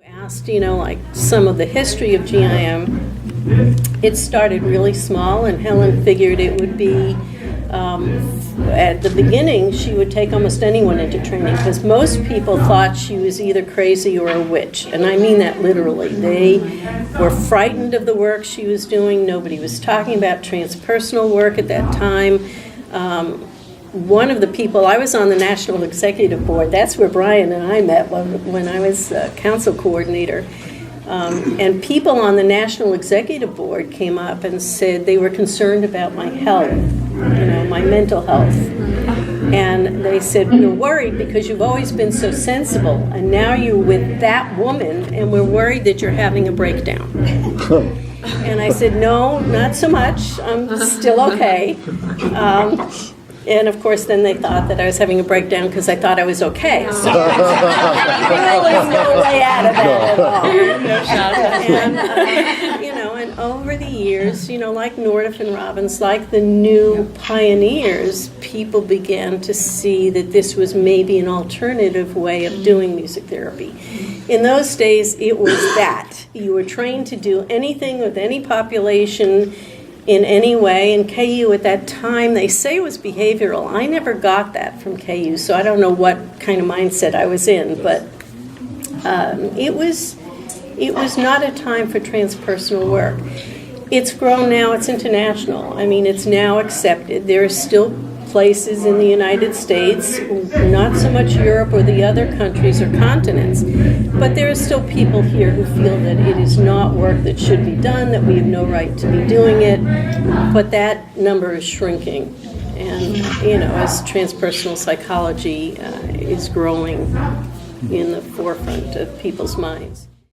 Asked, like some of the history of GIM, it started really small, and Helen figured it would be, at the beginning, she would take almost anyone into training, because most people thought she was either crazy or a witch, and I mean that literally. They were frightened of the work she was doing. Nobody was talking about transpersonal work at that time. One of the people, I was on the National Executive Board. That's where Brian and I met when I was council coordinator. And people on the National Executive Board came up and said they were concerned about my health, my mental health. And they said, we're worried because you've always been so sensible, and now you're with that woman, and we're worried that you're having a breakdown. And I said, no, not so much. I'm still okay. And of course, then they thought that I was having a breakdown because I thought I was okay. So there was no way out of that at all. And over the years, like Nordiff and Robbins, like the new pioneers, people began to see that this was maybe an alternative way of doing music therapy. In those days, it was that. You were trained to do anything with any population in any way, and KU at that time, they say it was behavioral. I never got that from KU, so I don't know what kind of mindset I was in, but it was not a time for transpersonal work. It's grown now, it's international. I mean, it's now accepted. There are still places in the United States, not so much Europe or the other countries or continents, but there are still people here who feel that it is not work that should be done, that we have no right to be doing it, but that number is shrinking. And, as transpersonal psychology is growing in the forefront of people's minds.